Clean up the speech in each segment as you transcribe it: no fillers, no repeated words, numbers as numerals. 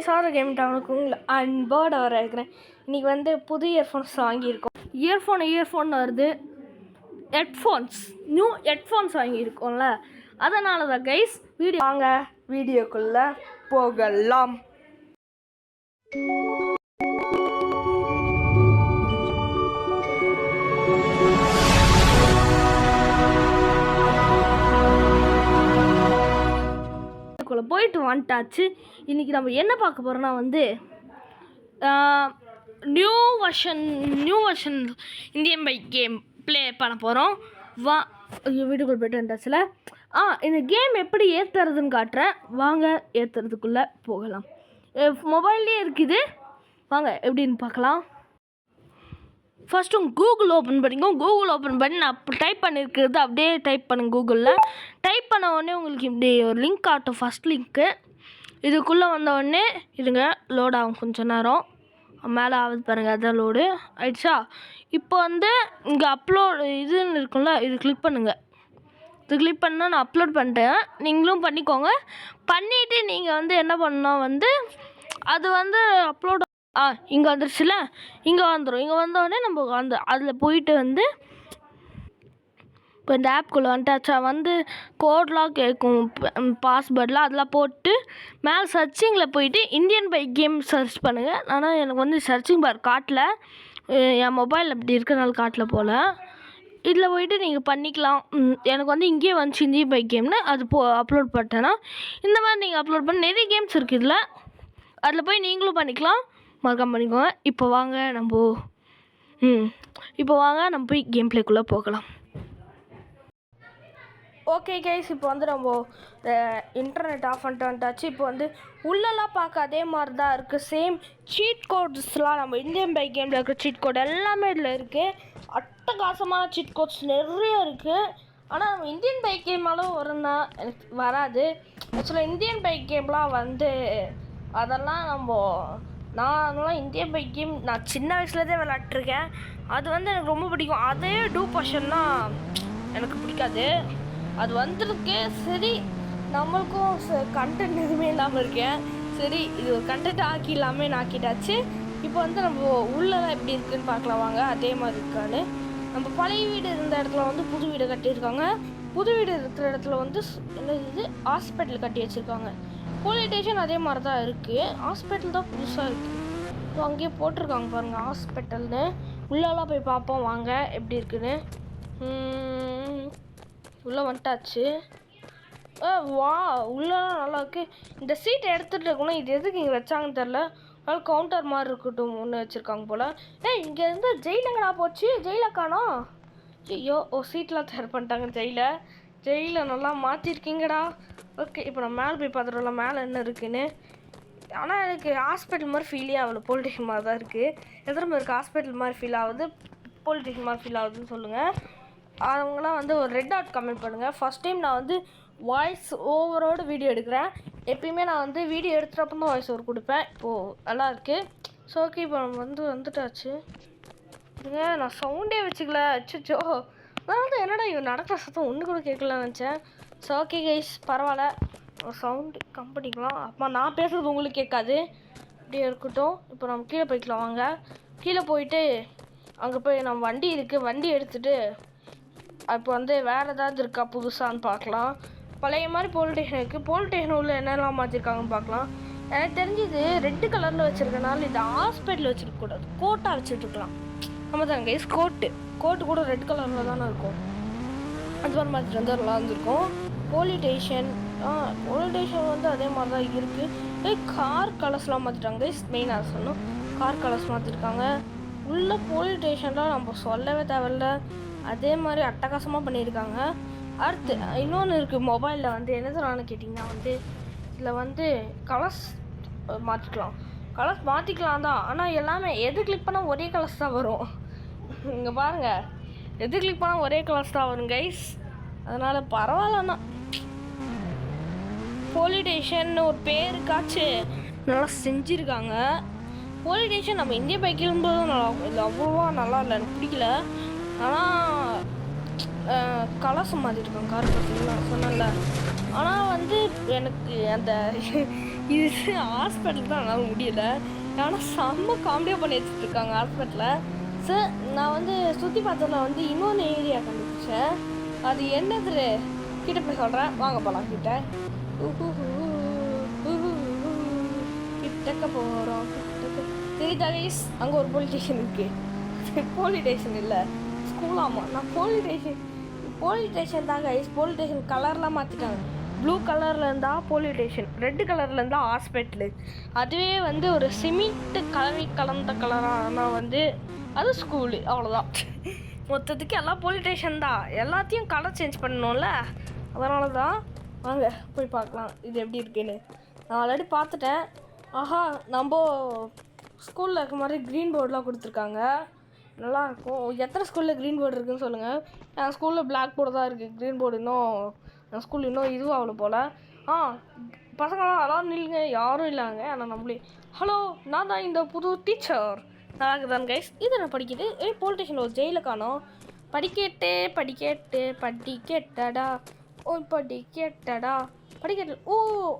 சார கேம் டவுனுக்கு உங்களை அன்போடு வர இருக்கிறேன். இன்றைக்கி வந்து புது இயர்ஃபோன்ஸ் வாங்கியிருக்கோம். இயர்ஃபோன் வருது, ஹெட்ஃபோன்ஸ் நியூ ஹெட்ஃபோன்ஸ் வாங்கியிருக்கோம்ல, அதனால தான் கைஸ் வீடியோ வாங்க வீடியோக்குள்ளே போகலாம். போயிட்டு வந்துட்டாச்சு. இன்றைக்கி நம்ம என்ன பார்க்க போகிறோன்னா வந்து new version Indian bike game play பண்ண போகிறோம். வீட்டுக்குள்ளே போய்ட்டு வந்துட்டாச்சுல. இந்த கேம் எப்படி ஏற்றுறதுன்னு காட்டுறேன், வாங்க ஏற்றுறதுக்குள்ளே போகலாம். மொபைல்லே இருக்குது, வாங்க எப்படின்னு பார்க்கலாம். ஃபஸ்ட்டு கூகுள் ஓப்பன் பண்ணிக்கோ. கூகுள் ஓப்பன் பண்ணி நான் டைப் பண்ணியிருக்கிறது அப்படியே டைப் பண்ணுங்க. கூகுளில் டைப் பண்ண உடனே உங்களுக்கு இப்படி ஒரு லிங்க் காட்டும். ஃபஸ்ட் லிங்க்கு இதுக்குள்ளே வந்த உடனே இருங்க, லோட் ஆகும் கொஞ்சம் நேரம். மேலே ஆகுது பாருங்கள், அதான் லோடு ஆயிடுச்சா. இப்போ வந்து இங்கே அப்லோட் இதுன்னு இருக்குல்ல, இது கிளிக் பண்ணுங்கள். இது கிளிக் பண்ணால் நான் அப்லோட் பண்ணிட்டேன், நீங்களும் பண்ணிக்கோங்க. பண்ணிவிட்டு நீங்கள் வந்து என்ன பண்ணால் வந்து அது வந்து அப்லோட் இங்கே வந்துருச்சுல, இங்கே வந்துடும். இங்கே வந்தோடனே நம்ம அதில் போயிட்டு வந்து இப்போ இந்த ஆப்குள்ளே வந்துட்டாச்சா, வந்து கோட்லாம் கேட்கும், பாஸ்வேர்டெலாம் அதெல்லாம் போட்டு மேலே சர்ச்சிங்கில் போயிட்டு இந்தியன் பைக் கேம் சர்ச் பண்ணுங்கள். ஆனால் எனக்கு வந்து சர்ச்சிங் பார் காட்டல, என் மொபைல் அப்படி இருக்கிறனால காட்டல போல். இதில் போயிட்டு நீங்கள் பண்ணிக்கலாம். எனக்கு வந்து இங்கேயே வந்துச்சு இந்தியன் பைக் கேம்னு, அது அப்லோட் பண்ணிட்டேன்னா இந்த மாதிரி நீங்கள் அப்லோட் பண்ண நிறைய கேம்ஸ் இருக்குது இதில், அதில் போய் நீங்களும் பண்ணிக்கலாம். மறக்காம பண்ணிக்கோங்க. இப்போ வாங்க நம்ம போய் கேம் பிளேக்குள்ளே போகலாம். ஓகே கைஸ், இப்போ வந்து நம்ம இன்டர்நெட் ஆஃப் பண்ணிட்டு வந்துட்டாச்சு. இப்போ வந்து உள்ளெல்லாம் பார்க்க அதே மாதிரி தான் இருக்குது. சேம் சீட் கோட்ஸ்லாம் நம்ம இந்தியன் பைக் கேமில் இருக்கிற சீட் கோட் எல்லாமே இதில் இருக்குது. அட்டகாசமான சீட் கோட்ஸ் நிறைய இருக்குது. ஆனால் நம்ம இந்தியன் பைக் கேமாலும் வரும்னா எனக்கு வராது. ஆக்சுவலாக இந்தியன் பைக் கேம்லாம் வந்து அதெல்லாம் நான்லாம் இந்தியன் பைக் கேம் நான் சின்ன வயசுலேருந்தே விளையாட்டுருக்கேன். அது வந்து எனக்கு ரொம்ப பிடிக்கும். அதே டூ பர்ஷன்லாம் எனக்கு பிடிக்காது. அது வந்துருக்கு, சரி நம்மளுக்கும் கண்டென்ட் எதுவுமே இல்லாமல் இருக்கேன், சரி இது ஒரு கண்டென்ட் ஆக்கிட்டாச்சு. இப்போ வந்து நம்ம உள்ளெல்லாம் எப்படி இருக்குதுன்னு பார்க்கலாம் வாங்க. அதே மாதிரி இருக்கான்னு நம்ம பழைய வீடு இருந்த இடத்துல வந்து புது வீடு கட்டியிருக்காங்க. புது வீடு இருக்கிற இடத்துல வந்து என்னது ஹாஸ்பிட்டல் கட்டி வச்சுருக்காங்க. போலீஸ் ஸ்டேஷன் அதே மாதிரி தான் இருக்குது, ஹாஸ்பிட்டல் தான் புதுசாக இருக்குது. ஸோ அங்கேயே போட்டிருக்காங்க பாருங்கள் ஹாஸ்பிட்டல்னு. உள்ளெல்லாம் போய் பார்ப்போம் வாங்க எப்படி இருக்குன்னு. உள்ளே வந்துட்டாச்சு. வா உள்ளெல்லாம் நல்லா இருக்குது. இந்த சீட்டை எடுத்துகிட்டு இருக்கணும், இது எதுக்கு இங்கே வச்சாங்கன்னு தெரில. அதனால கவுண்டர் மாதிரி இருக்கட்டும் ஒன்று வச்சுருக்காங்க போல். இங்கே இருந்து ஜெயிலங்கடா போச்சு, ஜெயிலை காணோம். ஐயோ சீட்லாம் தயார் பண்ணிட்டாங்க. ஜெயிலை நல்லா மாற்றிருக்கீங்கடா. ஓகே, இப்போ நம்ம மேலே போய் பார்த்துட்டோம்ல மேலே என்ன இருக்குன்னு. ஆனால் எனக்கு ஹாஸ்பிட்டல் மாதிரி ஃபீலே ஆகலை, போலீஸ் ஸ்டேஷன் மாதிரி தான் இருக்குது. எத்தனை பேருக்கு ஹாஸ்பிட்டல் மாதிரி ஃபீல் ஆகுது, போலீஸ் ஸ்டேஷன் மாதிரி ஃபீல் ஆகுதுன்னு சொல்லுங்கள். அவங்களாம் வந்து ஒரு ரெட் டாட் கமெண்ட் பண்ணுங்கள். ஃபஸ்ட் டைம் நான் வந்து வாய்ஸ் ஓவரோடு வீடியோ எடுக்கிறேன். எப்பயுமே நான் வந்து வீடியோ எடுத்துகிறப்ப தான் வாய்ஸ் ஓவர் கொடுப்பேன். இப்போது நல்லா இருக்குது. ஸோ ஓகே, இப்போ நம்ம வந்துட்டாச்சு. இதுங்க நான் சவுண்டே வச்சுக்கல. அச்சோ, அதாவது என்னடா இவன் நடக்கிற சத்தம் ஒன்று கூட கேட்கலான்னு நினச்சேன். ஸோ ஓகே கைஸ், பரவாயில்ல, சவுண்டு கம் பண்ணிக்கலாம். அப்போ நான் பேசுகிறது உங்களுக்கு கேட்காது, அப்படியே இருக்கட்டும். இப்போ நம்ம கீழே போய்க்கலாம் வாங்க. கீழே போயிட்டு அங்கே போய் நம்ம வண்டி இருக்குது, வண்டி எடுத்துகிட்டு இப்போ வந்து வேறு ஏதாவது இருக்கா புதுசான்னு பார்க்கலாம். பழைய மாதிரி போலீஸ் ஸ்டேஷன் இருக்குது. போலீஸ் ஸ்டேஷன் உள்ள என்னெல்லாம் மாற்றிருக்காங்கன்னு பார்க்கலாம். எனக்கு தெரிஞ்சது ரெட்டு கலரில் வச்சுருக்கனால இந்த ஹாஸ்பிட்டலில் வச்சுருக்கக்கூடாது, கோட்டாக வச்சுட்ருக்கலாம். நம்ம தான் கைஸ் கோட்டு கூட ரெட் கலரில் தானே இருக்கும். அது மாதிரி மாற்றிட்டு வந்து நல்லா இருந்திருக்கும். போலீஸ் ஸ்டேஷன் வந்து அதே மாதிரி தான் இருக்குது. கார் கலர்ஸ்லாம் மாற்றிட்டாங்க கைஸ். மெயினாக சொன்னோம், கார் கலர்ஸ் மாற்றிருக்காங்க. உள்ள போலீஸ் ஸ்டேஷன்லாம் நம்ம சொல்லவே தேவையில்ல, அதே மாதிரி அட்டகாசமாக பண்ணியிருக்காங்க. அடுத்து இன்னொன்று இருக்குது, மொபைலில் வந்து என்ன சொல்லலான்னு கேட்டிங்கன்னா வந்து இதில் வந்து கலர்ஸ் மாற்றிக்கலாம் தான். ஆனால் எல்லாமே எது கிளிக் பண்ணால் ஒரே கலர்ஸ் தான் வரும். இங்கே பாருங்கள், எது கிளிக் பண்ணால் ஒரே கலர்ஸ் தான் வரும் கைஸ். அதனால் பரவாயில்லண்ணா. போலீஸ் ஸ்டேஷன் ஒரு பேருக்காச்சு நல்லா செஞ்சுருக்காங்க. போலீஸ் ஸ்டேஷன் நம்ம இந்திய பைக்கில் போதும் நல்லா, இது அவ்வளோவா நல்லா இல்லை, எனக்கு பிடிக்கல. ஆனால் கலசம் மாதிரி இருக்கும் கார் பார்த்தீங்கன்னா சொன்னல. ஆனால் வந்து எனக்கு அந்த இது ஹாஸ்பிட்டல் தான் என்னால் முடியல. ஆனால் செம்ம காமெடியாக பண்ணி வச்சுட்ருக்காங்க ஹாஸ்பிட்டலில். சார் நான் வந்து சுற்றி பார்த்ததில் வந்து இன்னொன்று ஏரியா கண்டுபிடிச்சேன். அது என்னது கிட்ட போய் சொல்கிறேன், வாங்க போகலாம் கிட்ட. கிட்டக்க போகிறோம் கிட்டக்க. தெரியுதா கைஸ், அங்கே ஒரு போலீஸ் ஸ்டேஷன் இருக்குது. போலீஸ் ஸ்டேஷன் இல்லை, ஸ்கூலாமா. நான் போலீஸ் ஸ்டேஷன் தான் கைஸ். போலீஸ் ஸ்டேஷன் கலர்லாம் மாற்றிட்டாங்க. ப்ளூ கலரில் இருந்தால் போலீஸ் ஸ்டேஷன், ரெட்டு கலரில் இருந்தால் ஹாஸ்பிட்டலு. அதுவே வந்து ஒரு சிமெண்ட்டு கலந்த கலரானா வந்து அது ஸ்கூலு. அவ்வளோதான். மொத்தத்துக்கு எல்லாம் போலீஸ் ஸ்டேஷன் தான். எல்லாத்தையும் கலர் சேஞ்ச் பண்ணணும்ல, அதனால தான். வாங்க போய் பார்க்கலாம் இது எப்படி இருக்குன்னு. நான் ஆல்ரெடி பார்த்துட்டேன். ஆஹா, நம்ம ஸ்கூலில் இருக்க மாதிரி க்ரீன் போர்டெலாம் கொடுத்துருக்காங்க, நல்லாயிருக்கும். எத்தனை ஸ்கூலில் க்ரீன் போர்டு இருக்குதுன்னு சொல்லுங்கள். என் ஸ்கூலில் பிளாக் போர்டு தான் இருக்குது, க்ரீன் போர்டு இன்னும் என் ஸ்கூல் இன்னும் இதுவும் அவ்வளோ போல். பசங்களாம் அதான் நில்லுங்க, யாரும் இல்லைங்க. ஆனால் நம்மளே ஹலோ, நான் தான் இந்த புது டீச்சர். நல்லா இருக்குதான் கைஸ். இது நான் படிக்கிட்டு போலீஸ் ஸ்டேஷனில் ஒரு ஜெயிலை காணோம். படிக்கட்டடா படிக்கட்டடா படிக்கட்டு. ஓ,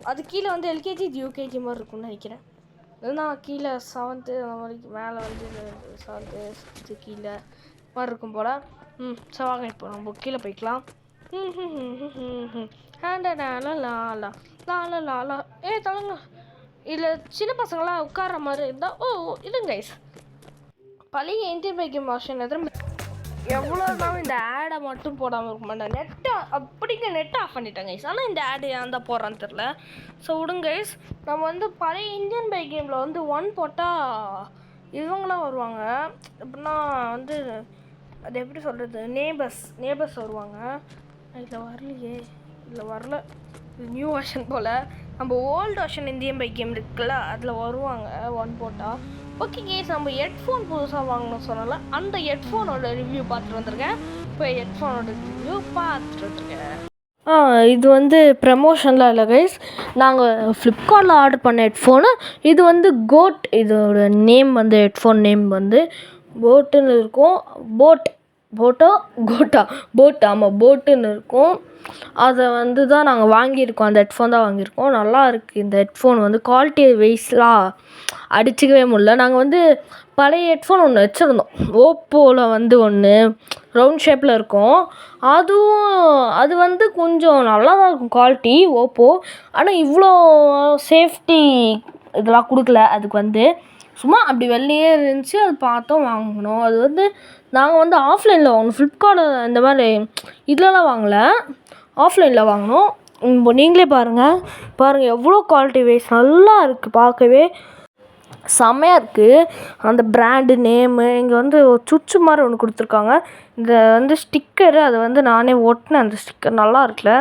அது கீழே வந்து எல்கேஜி யூகேஜி மாதிரி இருக்கும்னு நினைக்கிறேன். இல்லைன்னா கீழே 7th வரைக்கும், மேலே வந்து 7th 6th கீழே மாதிரி இருக்கும் போல். வாங்க இப்போ நம்ம கீழே போய்க்கலாம். தலங்க இதில் சின்ன பசங்களாம் உட்கார்ற மாதிரி இருந்தால். ஓ இல்லைங்க கைஸ், பழைய இந்தியன் பைக்கிங் மாஷன் எத்தனை எவ்வளோ நாள் இந்த ஆடை மட்டும் போடாமல் இருக்க மாட்டேன். நெட்டை அப்படிங்க நெட்டை ஆஃப் பண்ணிட்டேன் கைஸ். ஆனால் இந்த ஆடு ஏன் தான் போடுறான்னு தெரில. ஸோ விடுங்க கைஸ். நம்ம வந்து பழைய இந்தியன் பைக் கேமில் வந்து 1 போட்டால் இவங்களாம் வருவாங்க. எப்படின்னா வந்து அது எப்படி சொல்கிறது, நேபர்ஸ் வருவாங்க. இதில் வரலையே, இதில் வரல. இது நியூ வெர்ஷன் போல். நம்ம old version Indian bike game இருக்குல்ல, அதில் வருவாங்க 1 போட்டால். ஓகே கேஸ், நம்ம ஹெட்ஃபோன் புதுசாக வாங்கணும்னு சொன்னால அந்த ஹெட்ஃபோனோட ரிவ்யூ பார்த்துட்டு வந்திருக்கேன். இப்போ ஹெட்ஃபோனோட ரிவ்யூ பார்த்துட்ருக்கேன். இது வந்து ப்ரமோஷன்லாம் இல்லை கைஸ். நாங்கள் ஃப்ளிப்கார்ட்டில் ஆர்டர் பண்ண ஹெட்ஃபோனு. இது வந்து கோட். இதோட நேம் வந்து ஹெட்ஃபோன் நேம் வந்து போட்டுன்னு இருக்கும். ஆமாம், போட்டுன்னு இருக்கும். அதை வந்து தான் நாங்கள் வாங்கியிருக்கோம். அந்த ஹெட்ஃபோன் தான் வாங்கியிருக்கோம். நல்லா இருக்குது இந்த ஹெட்ஃபோன் வந்து. குவாலிட்டி வைஸ்லாம் அடிச்சிக்கவே முடியல. நாங்கள் வந்து பழைய ஹெட்ஃபோன் ஒன்று வச்சுருந்தோம். ஓப்போவில் வந்து ஒன்று ரவுண்ட் ஷேப்பில் இருக்கும். அது வந்து கொஞ்சம் நல்லா தான் இருக்கும் குவாலிட்டி ஓப்போ. ஆனால் இவ்வளோ சேஃப்டி இதெல்லாம் கொடுக்கல. அதுக்கு வந்து சும்மா அப்படி வெளியே இருந்துச்சு, அது பார்த்தோம் வாங்கினோம். அது வந்து நாங்கள் வந்து ஆஃப்லைனில் வாங்கினோம். ஃப்ளிப்கார்ட்டு இந்த மாதிரி இதெல்லாம் வாங்கலை, ஆஃப்லைனில் வாங்கினோம். இப்போ நீங்களே பாருங்கள் எவ்வளோ குவாலிட்டி வைஸ் நல்லா இருக்குது, பார்க்கவே செம்மையாக இருக்குது. அந்த பிராண்டு நேமு இங்கே வந்து ஒரு சுச்சு மாதிரி ஒன்று கொடுத்துருக்காங்க. இந்த வந்து ஸ்டிக்கரு, அதை வந்து நானே ஒட்டினேன். அந்த ஸ்டிக்கர் நல்லா இருக்குல்ல.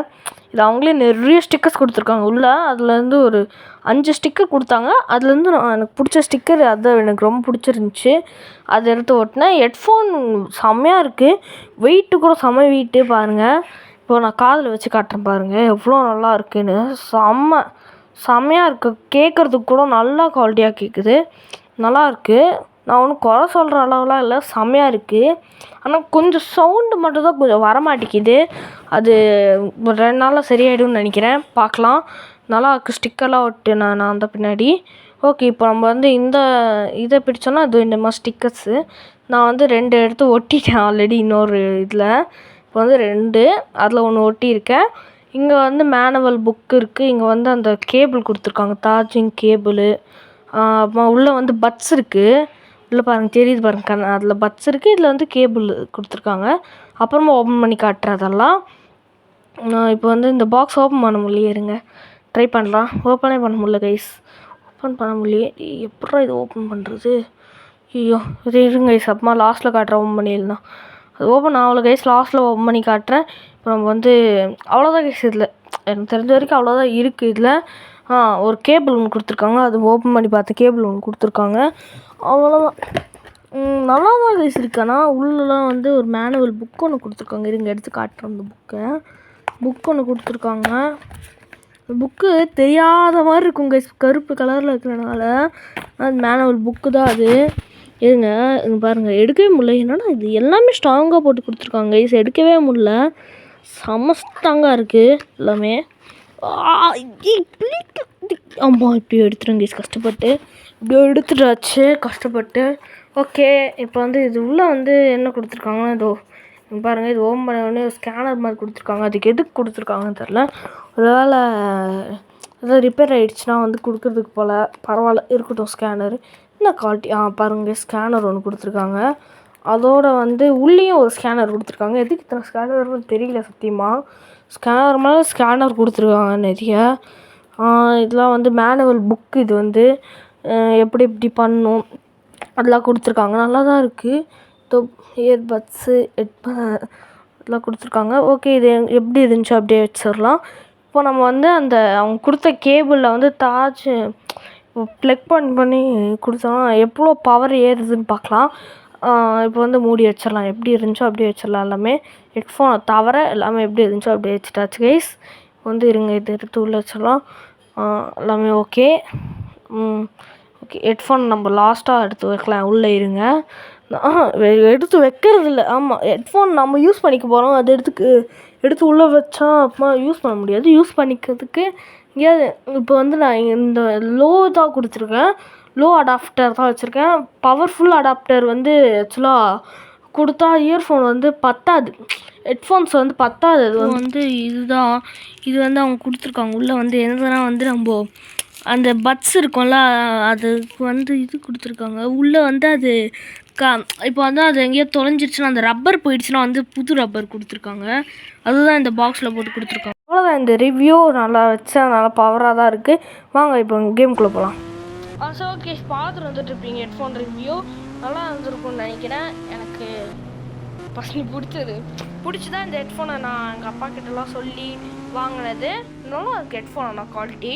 இது அவங்களே நிறைய ஸ்டிக்கர்ஸ் கொடுத்துருக்காங்க உள்ளே. அதுலேருந்து ஒரு 5 ஸ்டிக்கர் கொடுத்தாங்க. அதுலேருந்து எனக்கு பிடிச்ச ஸ்டிக்கர் அதுதான், எனக்கு ரொம்ப பிடிச்சிருந்துச்சி. அதை எடுத்து ஒட்டினேன். ஹெட்ஃபோன் செம்மையாக இருக்குது. வெயிட்டு கூட செம்ம வெயிட்டு. பாருங்கள், இப்போ நான் காதில் வச்சு காட்டுறேன் பாருங்கள் எவ்வளோ நல்லா இருக்குன்னு. செம்மையாக இருக்குது. கேட்குறதுக்கு கூட நல்லா குவாலிட்டியாக கேட்குது, நல்லாயிருக்கு. நான் ஒன்றும் குறை சொல்கிற அளவுலாம் இல்லை, செம்மையாக இருக்குது. ஆனால் கொஞ்சம் சவுண்டு மட்டும் தான் கொஞ்சம் வரமாட்டேங்குது. அது ஒரு 2 நாளில் சரியாயிடும்னு நினைக்கிறேன். பார்க்கலாம். நல்லா இருக்குது. ஸ்டிக்கர்லாம் ஒட்டு நான் அந்த பின்னாடி. ஓகே, இப்போ நம்ம வந்து இதை பிடிச்சோன்னா அது இந்த மாதிரி ஸ்டிக்கர்ஸு நான் வந்து 2 எடுத்து ஒட்டிட்டேன் ஆல்ரெடி இன்னொரு இதில். இப்போ வந்து 2 அதில் ஒன்று ஒட்டியிருக்கேன். இங்கே வந்து மேனுவல் புக்கு இருக்குது. இங்கே வந்து அந்த கேபிள் கொடுத்துருக்காங்க, சார்ஜிங் கேபிளு. அப்புறம் உள்ளே வந்து பட்ஸ் இருக்குது. உள்ளே பாருங்கள், தெரியுது பாருங்கள், அதில் பட்ஸ் இருக்குது. இதில் வந்து கேபிள் கொடுத்துருக்காங்க. அப்புறமா ஓப்பன் பண்ணி காட்டுறேன் அதெல்லாம். இப்போ வந்து இந்த பாக்ஸ் ஓப்பன் பண்ண முடியலையே, இருங்க ட்ரை பண்ணலாம். ஓப்பனே பண்ண முடியல கைஸ், ஓப்பன் பண்ண முடியலையே. எப்படா இது ஓப்பன் பண்ணுறது? ஐயோ, இது இருங்க கைஸ், அப்புறமா லாஸ்ட்டில் காட்டுறேன். ஓப்பன் பண்ணிடலாம். அது ஓப்பன் ஆகலை கைஸ், லாஸ்ட்டில் ஓப்பன் பண்ணி காட்டுறேன். இப்போ நம்ம வந்து அவ்வளோதான் கைஸ். இதில் எனக்கு தெரிஞ்ச வரைக்கும் அவ்வளோதான் இருக்குது. இதில் ஒரு கேபிள் ஒன்று கொடுத்துருக்காங்க. அது ஓப்பன் பண்ணி பார்த்து கேபிள் ஒன்று கொடுத்துருக்காங்க, அவ்வளோதான். நல்லா தான் கைஸ் இருக்கு. ஆனால் உள்ளெலாம் வந்து ஒரு மேனுவல் புக் ஒன்று கொடுத்துருக்காங்க. இருங்க எடுத்து காட்டுறேன். அந்த புக் ஒன்று கொடுத்துருக்காங்க. புக்கு தெரியாத மாதிரி இருக்கும் கைஸ், கருப்பு கலரில் இருக்கிறனால. அது மேனுவல் புக்கு தான் அது. இருங்க இங்கே பாருங்கள், எடுக்கவே முடியல. என்னன்னா இது எல்லாமே ஸ்ட்ராங்காக போட்டு கொடுத்துருக்காங்க கைஸ், எடுக்கவே முடியல. செம்ம ஸ்ட்ராங்காக இருக்குது எல்லாமே. ஆமாம், இப்படி எடுத்துருங்க கைஸ், கஷ்டப்பட்டு இப்படி எடுத்துட்டாச்சு கஷ்டப்பட்டு. ஓகே, இப்போ வந்து இது உள்ளே வந்து என்ன கொடுத்துருக்காங்கன்னா, இதோ பாருங்கள், இது ஓப்பன் பண்ண உடனே ஸ்கேனர் மாதிரி கொடுத்துருக்காங்க. அதுக்கு எதுக்கு கொடுத்துருக்காங்கன்னு தெரில. ஒருவேளை ஏதாவது ரிப்பேர் ஆகிடுச்சுன்னா வந்து கொடுக்குறதுக்கு போல். பரவாயில்ல, இருக்கட்டும். ஸ்கேனர் என்ன குவாலிட்டி. பாருங்கள், ஸ்கேனர் ஒன்று கொடுத்துருக்காங்க. அதோட வந்து உள்ளேயும் ஒரு ஸ்கேனர் கொடுத்துருக்காங்க. எதுக்கு இத்தனை ஸ்கேனர்னு தெரியல சத்தியமாக. ஸ்கேனர் மேலே ஸ்கேனர் கொடுத்துருக்காங்க நிறைய. இதெல்லாம் வந்து மேனுவல் புக்கு. இது வந்து எப்படி எப்படி பண்ணணும் அதெல்லாம் கொடுத்துருக்காங்க. நல்லா தான் இருக்குது. இயர்பட்ஸு இதெல்லாம் கொடுத்துருக்காங்க. ஓகே, இது எப்படி இருந்துச்சு அப்படியே வச்சிடலாம். இப்போ நம்ம வந்து அந்த அவங்க கொடுத்த கேபிளில் வந்து ப்ளக் பண்ணி கொடுத்தோம்னா எவ்வளோ பவர் ஏறுதுன்னு பார்க்கலாம். இப்போ வந்து மூடி வச்சிடலாம். எப்படி இருந்துச்சோ அப்படியே வச்சிடலாம். எல்லாமே ஹெட்ஃபோனை தவிர எல்லாமே எப்படி இருந்துச்சோ அப்படியே வச்சுட்டாச்சு கைஸ். வந்து இருங்க, இது எடுத்து உள்ளே வச்சிடலாம். எல்லாமே ஓகே. ஓகே, ஹெட்ஃபோன் நம்ம லாஸ்ட்டாக எடுத்து வைக்கலாம். உள்ளே இருங்க. எடுத்து வைக்கிறது இல்லை. ஆமாம், ஹெட்ஃபோன் நம்ம யூஸ் பண்ணிக்க போகிறோம். அது எடுத்து உள்ளே வச்சா அப்புறமா யூஸ் பண்ண முடியாது. யூஸ் பண்ணிக்கிறதுக்கு எங்கேயாவது இப்போ வந்து நான் இந்த லோ தான் கொடுத்துருக்கேன். லோ அடாப்டர் தான் வச்சுருக்கேன். பவர்ஃபுல் அடாப்டர் வந்து ஆக்சுவலாக கொடுத்தா இயர்ஃபோன் வந்து பத்தாது. ஹெட்ஃபோன்ஸ் வந்து பத்தாது. அது வந்து இது வந்து அவங்க கொடுத்துருக்காங்க. உள்ளே வந்து எதுனா வந்து நம்ம அந்த பட்ஸ் இருக்கும்ல, அதுக்கு வந்து இது கொடுத்துருக்காங்க. உள்ளே வந்து அது இப்போ வந்து அது எங்கேயோ தொலைஞ்சிருச்சுன்னா, அந்த ரப்பர் போயிடுச்சுன்னா வந்து புது ரப்பர் கொடுத்துருக்காங்க. அதுதான் இந்த பாக்ஸில் போட்டு கொடுத்துருக்காங்க. அவ்வளோதான், இந்த ரிவ்யூ நல்லா வச்சா நல்லா பவராக தான் இருக்குது. வாங்க இப்போ கேமுக்குள்ளே போகலாம். ஸோ ஓகே, பார்த்துட்டு வந்துட்டுருப்பீங்க ஹெட்ஃபோன் ரிவ்யூ. நல்லா இருந்திருக்கும்னு நினைக்கிறேன். எனக்கு ஃபஸ்ட்டு பிடிச்சி தான் இந்த ஹெட்ஃபோனை நான் எங்கள் அப்பா கிட்டலாம் சொல்லி வாங்கினது. இருந்தாலும் அதுக்கு ஹெட்ஃபோன் ஆனால் குவாலிட்டி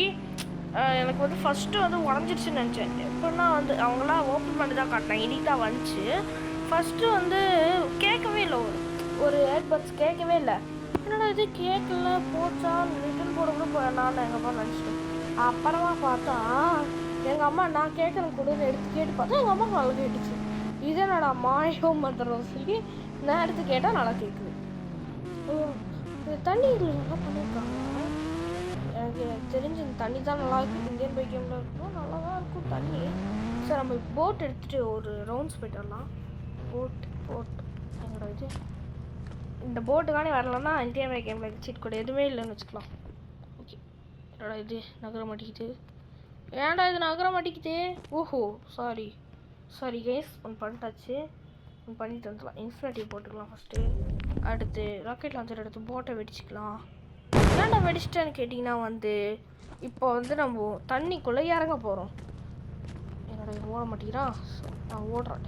எனக்கு வந்து ஃபஸ்ட்டு வந்து உடஞ்சிருச்சுன்னு நினச்சேன். எப்படின்னா வந்து அவங்களாம் ஓப்பன் பண்ணி தான் காட்டினாங்க. இன்றைக்கி தான் வந்துச்சு. ஃபஸ்ட்டு வந்து கேட்கவே இல்லை. ஒரு ஏர்பட்ஸ் கேட்கவே இல்லை. என்னடா இது கேட்கல, போச்சா ரிட்டன் போட கூட நான் எங்கள் அப்பா நினச்சிட்டேன். அப்புறமா பார்த்தா எங்கள் அம்மா நான் கேட்குறேன் கொடுன்னு எடுத்து கேட்டு பார்த்தா எங்கள் அம்மாவுக்கு நல்லா கேட்டுச்சு. இதே என்னடா மாயோ மந்திரம் சொல்லி நான் எடுத்து கேட்டால் நல்லா கேட்குது. தண்ணி இதில் நல்லா பண்ணியிருக்காங்க. எனக்கு தெரிஞ்சு இந்த தண்ணி தான் நல்லா இருக்குது. இந்தியன் பைக் கேமில் இருக்கும், நல்லா தான் இருக்கும் தண்ணி. சரி, நம்ம போட் எடுத்துகிட்டு ஒரு ரவுண்ட்ஸ் போய்ட்டு வரலாம். போட் எங்களோட இது இந்த போட்டுக்கானே வரலன்னா இந்தியன் பைக் கேமில் சீட் கூட எதுவுமே இல்லைன்னு வச்சுக்கலாம். ஓகே, என்னோட இது நகர மாட்டேங்குது. ஏன்டா இது நகர மாட்டேங்குது? ஓஹோ, சாரி கைஸ். ஒன்று பண்ணிட்டாச்சு. ஒன்று பண்ணிட்டு வந்துடலாம். இன்ஃபினிட்டி போட்டுக்கலாம் ஃபஸ்ட்டு. அடுத்து ராக்கெட் லான்ச்சர் எடுத்து போட்டை வெடிச்சிக்கலாம். ஏன்டா வெடிச்சிட்டேன்னு கேட்டிங்கன்னா வந்து இப்போ வந்து நம்ம தண்ணிக்குள்ளே இறங்க போகிறோம். என்னோட ஓட மாட்டேங்கிறான். நான் ஓடுறேன்.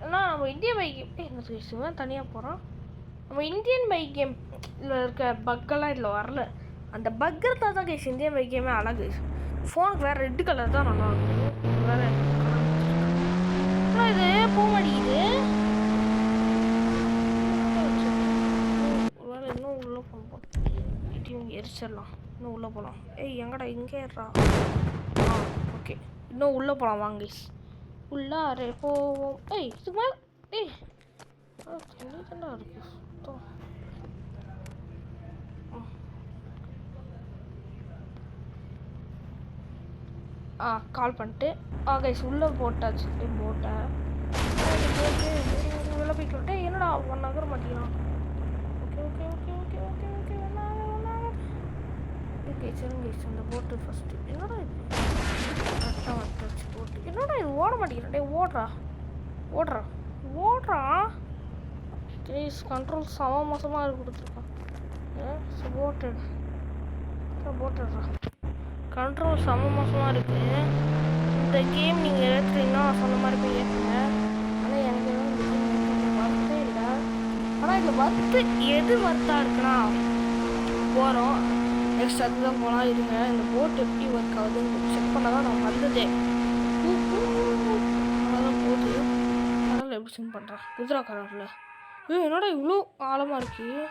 ஏன்னா நம்ம இந்தியன் பைக் என்ன பேசுவேன் தனியாக போகிறோம். நம்ம இந்தியன் பைக் கேமில் இருக்க பக்கெல்லாம் இதில் வரல. அந்த பக் இருந்தால் தான் கேஸ் இந்தியன் பைக் கேமே அழகு. ஃபோனுக்கு வேறு ரெட் கலர் தான் நல்லா இருக்கும். வேறு இது போக மாட்டேங்குது. வேறு இன்னும் உள்ளே போகணும். எரிச்சிடலாம். இன்னும் உள்ளே போகலாம். எங்கடா இங்கே ஏறா? ஓகே, இன்னும் உள்ளே போகலாம். வாங்க உள்ளாரே போவோம். இதுக்கு மேலே தண்ணி தானே இருக்கு. கால் பண்ணிட்டு கைஸ் உள்ளே போட்டாச்சு போட்டை. உள்ளே போய்க்கிட்டே என்னடா நகர மாட்டேங்கிறான். ஓகே சரிங்க இந்த போட்டு ஃபஸ்ட்டு. என்னடா இது கரெக்டாக வந்துச்சு போட்டு. என்னடா இது ஓட மாட்டேங்கிறேன். ஓடுறா ப்ளீஸ். கண்ட்ரோல் செம மோசமாக கொடுத்துருக்கான். போட்டுடுறா. கண்ட்ரோல் செம மோசமாக இருக்குது. இந்த கேம் நீங்கள் ஏற்றுறீங்கன்னா சொன்ன மாதிரி போய் ஏற்றுங்க. ஆனால் எனக்கு வருத்தே இல்லை. ஆனால் இதில் எது வருத்தாக இருக்குன்னா போகிறோம் நெக்ஸ்ட் அதுதான் போகலாம். இருங்க இந்த போட் எப்படி ஒர்க் ஆகுதுன்னு செக் பண்ண தான் நான் வந்ததே. அதான் போகுது. கடலில் எப்படி ஸ்விம் பண்ணுறேன் குதிரா கடலில். என்னோட இவ்வளோ ஆழமாக இருக்குது.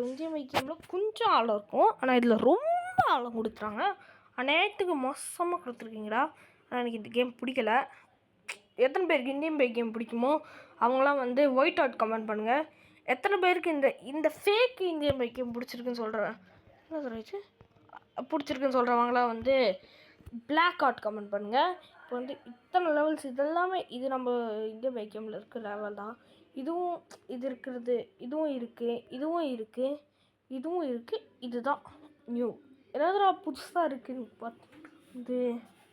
இந்தியன் பைக் கேமில் கொஞ்சம் ஆழம் இருக்கும், ஆனால் இதில் ரொம்ப ஆழம் கொடுத்துறாங்க. அநேகத்துக்கு மோசமாக கொடுத்துருக்கீங்கடா. ஆனால் எனக்கு இந்த கேம் பிடிக்கல. எத்தனை பேருக்கு இந்தியன் பை கேம் பிடிக்குமோ அவங்களாம் வந்து ஒயிட் அவுட் கமெண்ட் பண்ணுங்கள். எத்தனை பேருக்கு இந்த ஃபேக் இந்தியன் பை கேம் பிடிச்சிருக்குன்னு சொல்கிறேன் என்ன சொல்லிச்சு பிடிச்சிருக்குன்னு சொல்கிறவங்களாம் வந்து பிளாக் அவுட் கமெண்ட் பண்ணுங்கள். இப்போ வந்து இத்தனை லெவல்ஸ் இதெல்லாமே இது நம்ம இந்தியன் பை கேமில் இருக்கிற லெவல் தான். இதுவும் இது இருக்கிறது இதுவும் இருக்குது இதுவும் இருக்குது இதுவும் இருக்குது. இதுதான் நியூ ஏதாவது புதுசாக இருக்குதுன்னு பார்த்து இது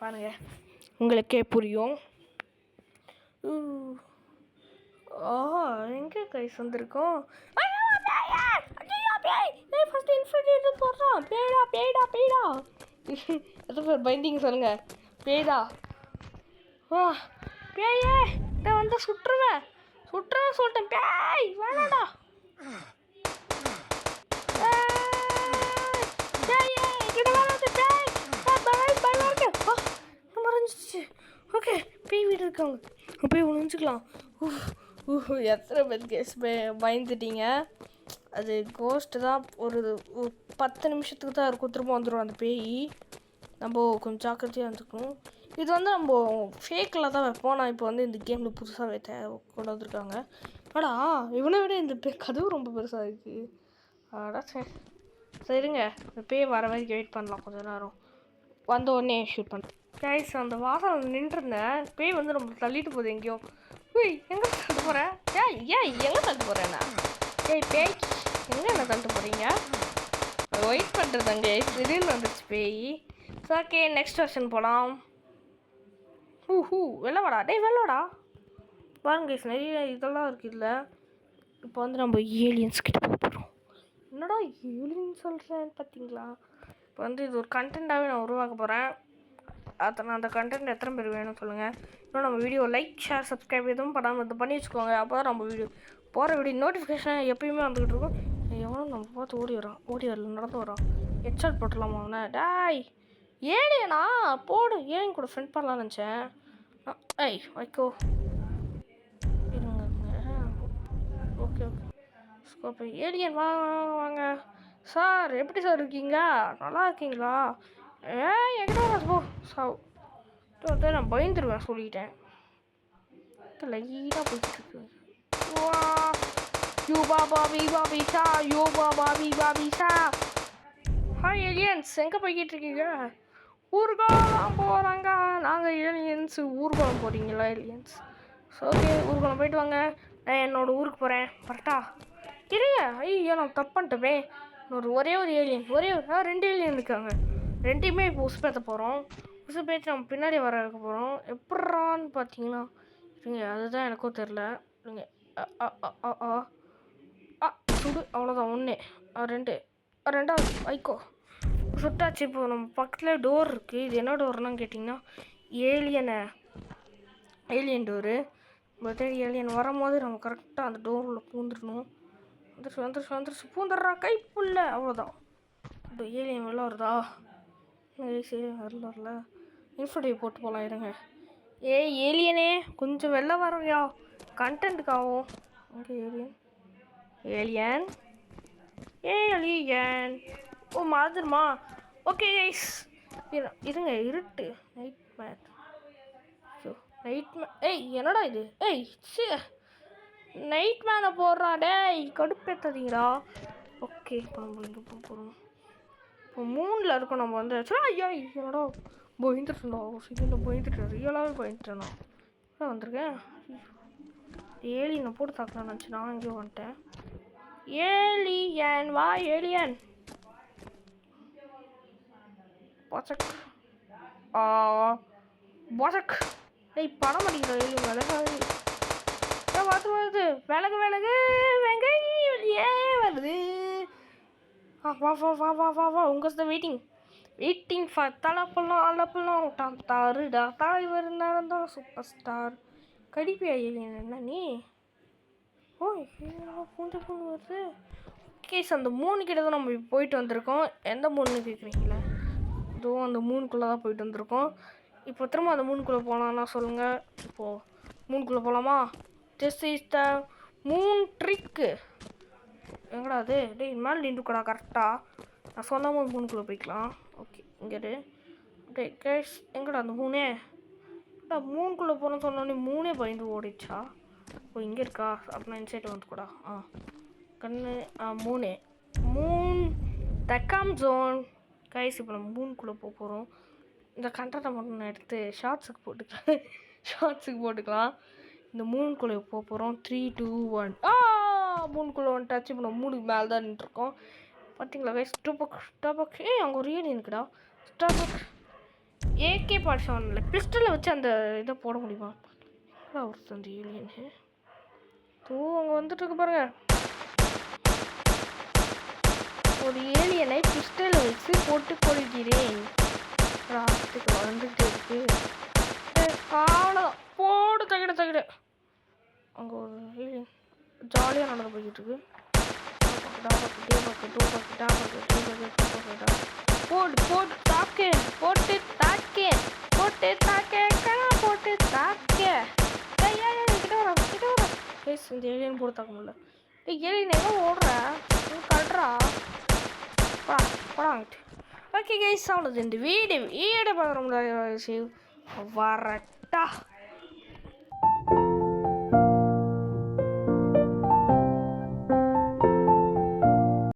பாருங்கள் உங்களுக்கே புரியும். எங்கே கைஸ் வந்திருக்கோம். போடுறான் பேடா பேடா பேடா எத்தனை பேர் பைண்டிங் சொல்லுங்க. பேடா வா பேயே நான் வந்து சுட்டுருவேன் சொல்லிட்டேன். பேய் வேணாடா ஓகே பேய் வீடு இருக்காங்க போய் ஒழிஞ்சிக்கலாம். எத்தனை பேர் கேஸ் பயந்துட்டீங்க. அது கோஸ்ட்டு தான். ஒரு 10 நிமிஷத்துக்கு தான் இருக்கும், திரும்ப வந்துடும் அந்த பேய். நம்ம கொஞ்சம் ஜாக்கிரதையாக இருந்துக்கணும். இது வந்து நம்ம ஃபேக்கில் தான் வைப்போம். நான் இப்போ வந்து இந்த கேமில் புதுசாக கொண்டு வந்திருக்காங்க. ஆடா இவனை விட இந்த கதவு ரொம்ப பெருசாக இருக்குது. ஆடா சரிங்க இந்த பேய் வர வரைக்கும் வெயிட் பண்ணலாம் கொஞ்சம் நேரம். வந்த உடனே ஷூட் பண்ணேன் கைஸ். அந்த வாசல் நின்றுருந்தேன். பேய் வந்து நம்ம தள்ளிட்டு போகுது எங்கேயோ. எங்கே தள்ளிட்டு போகிறேன்? எங்கே தள்ளிட்டு போகிறேண்ணா? பேய் எங்கே என்ன தள்ளிட்டு போகிறீங்க? வெயிட் பண்ணுறதாங்க திடீர்னு வந்துடுச்சு பேய். ஓகே நெக்ஸ்ட் வெர்ஷன் போகலாம். வெள்ளவாடா வெள்ளவாடா பாருங்க கைஸ் நிறைய இதெல்லாம் இருக்குது இல்லை. இப்போ வந்து நம்ம ஏலியன்ஸ் கிட்ட போக போகிறோம். என்னடா ஏலியன் சொல்கிறேன் பார்த்தீங்களா? இப்போ வந்து இது ஒரு கண்டென்ட்டாகவே நான் உருவாக்க போகிறேன். நான் அந்த கண்டென்ட் எத்தனை பேர் வேணும்னு சொல்லுங்கள். இன்னும் நம்ம வீடியோ லைக் ஷேர் சப்ஸ்கிரைப் எதுவும் பண்ணாமல் இது பண்ணி வச்சுக்கோங்க. அப்போ தான் நம்ம போகிற வீடியோ நோட்டிஃபிகேஷன் எப்பயுமே வந்துக்கிட்டு இருக்கும். எவனோ நம்ம பார்த்து ஓடி வரல நடந்து வரான். ஹெட்ஷாட் போட்டுடலாமா அவனை? டாய் ஏலியனா போடு. ஏலியன் கூட ஃப்ரெண்ட் பண்ணலான்னு நினச்சேன். வைக்கோ ஓகே ஸ்கோப்பை ஏலியன் வாங்க சார். எப்படி சார் இருக்கீங்க? நல்லா இருக்கீங்களா? எங்கடா போ நான் பயந்துருவேன் சொல்லிட்டேன். லைட்டாக போயிட்டு ஹாய் ஏலியன்ஸ் எங்கே போய்கிட்டு இருக்கீங்க? ஊர்கோலம் போகிறாங்க. நாங்கள் ஏலியன்ஸ் ஊர்கோலம் போகிறீங்களா ஏலியன்ஸ்? ஓகே ஊர்கோலம் போயிட்டு வாங்க. நான் என்னோடய ஊருக்கு போகிறேன். கரெக்டா இருங்க. ஐயோ நான் தப்பு பண்ணிட்டேன். ஒரே ஒரு ஏலியன் ரெண்டு ஏலியன் இருக்காங்க. ரெண்டையுமே இப்போ உசுப்பேற்ற போகிறோம். உசுப்பேற்றி நம்ம பின்னாடி வர இருக்க போகிறோம். எப்பட்றான்னு பார்த்தீங்கன்னா இருங்க அதுதான் எனக்கும் தெரில. இருங்க சுடு அவ்வளோதான். ஒன்று ரெண்டாவது வைக்கோ சுட்டாச்சு. இப்போ நம்ம பக்கத்தில் டோர் இருக்குது. இது என்ன டோர்னான்னு கேட்டிங்கன்னா ஏலியன் டோரு. ஏலியன் வரும்போது நம்ம கரெக்டாக அந்த டோரில் பூந்துடணும். வந்துருச்சு பூந்துடுறா கைப்புள்ள அவ்வளோதான். இப்போ ஏலியன் வெளில வருதா? சரி வரல இன்ஃபோடியை போட்டு போகலாம் இருங்க. ஏலியனே கொஞ்சம் வெளில வரையா கண்டென்ட்டுக்காகும். அங்கே ஏலியன் மறந்துடுமா? ஓகே கைஸ் இருங்க இருட்டு நைட் என்னடா இது? நைட் மேனை போடுறா கடுப்பேற்றாதீங்களா? ஓகே இப்போ நம்ம இங்கே போக போகிறோம். இப்போ 3ல் இருக்கோம் நம்ம வந்து. ஐயா என்னடா பயந்துட்டா செகண்டில் பயந்துட்டேன். ரியலாகவே பயந்துட்டேண்ணா வந்திருக்கேன். ஏலியனை போட்டு தாக்கலாம் நினச்சி நான் இங்கே வந்துட்டேன். ஏலியன் வா ஏலியன் பாசக் படம் அடிக்கிற ஏலியன் விலகாது. வருது விலகு வெங்காயம் வருது. வா உங்கள் வெயிட்டிங் ஃபார் தலப்பெல்லாம் தாருடா தலைவர் நடந்தான் சூப்பர் ஸ்டார். கடிப்பியா ஏலியன் என்ன நீ? பூண்டு வருது. கேஸ் அந்த 3 கிட்ட தான் நம்ம போயிட்டு வந்திருக்கோம். எந்த 3ன்னு கேட்குறீங்களா? இதுவும் அந்த 3க்குள்ளே தான் போயிட்டு வந்திருக்கோம். இப்போ திரும்ப அந்த 3க்குள்ளே போகலான்னா சொல்லுங்கள். இப்போது 3க்குள்ளே போகலாமா? This is the moon trick. எங்கடா அது? மேலே நின்றுக்கடா கரெக்டாக. நான் சொன்ன போது 3க்குள்ளே போய்க்கலாம். ஓகே இங்கே கேஸ் எங்கடா அந்த 3 மூணுக்குள்ளே போகிறோன்னு சொன்னோன்னே மூணே பயந்து ஓடிச்சா. ஓ இங்கே இருக்கா, அப்படின்னா இன்சைட் வந்து கூட. கண்ணு மூணு தக்காம் ஜோன் கைஸ். இப்போ நம்ம மூணுக்குள்ளே போகிறோம். இந்த கண்டத்தை மட்டும் நான் எடுத்து ஷார்ட்ஸுக்கு போட்டுக்கலாம். இந்த மூணுக்குள்ளே போகிறோம். 3 2 1 மூணுக்குள்ளே வந்துட்டாச்சு. இப்போ நம்ம மூணுக்கு மேலே தான் நின்றுருக்கோம். பார்த்தீங்களா கைஸ்? ஸ்டாபக் அங்கே ஒரு ஏன் இருக்குடா. ஸ்டாபக் AK-47 பிஸ்டலில் வச்சு அந்த இதை போட முடியுமா? ஒருத்தர் அந்த ஏலியனு அங்கே வந்துட்டு பாருங்க. ஒரு ஏலியனை பிஸ்டலில் வச்சு போட்டுக் கொள்கிறேன். வந்துகிட்டே இருக்கு. அவ்வளோதான், போடு தகிடு. அங்கே ஒரு ஏலியன் ஜாலியாக நடந்து போய்கிட்டு இருக்கு. போட்டு தாக்கே இந்த ஏலியன் போட்டு தாக்க முடியல. ஏலியன் எங்கே ஓடுற கல்றா படாங்கிட்டு. ஓகே கைஸ், அவ்வளோது இந்த வீடியோ பார்க்குறோம். வரட்டா.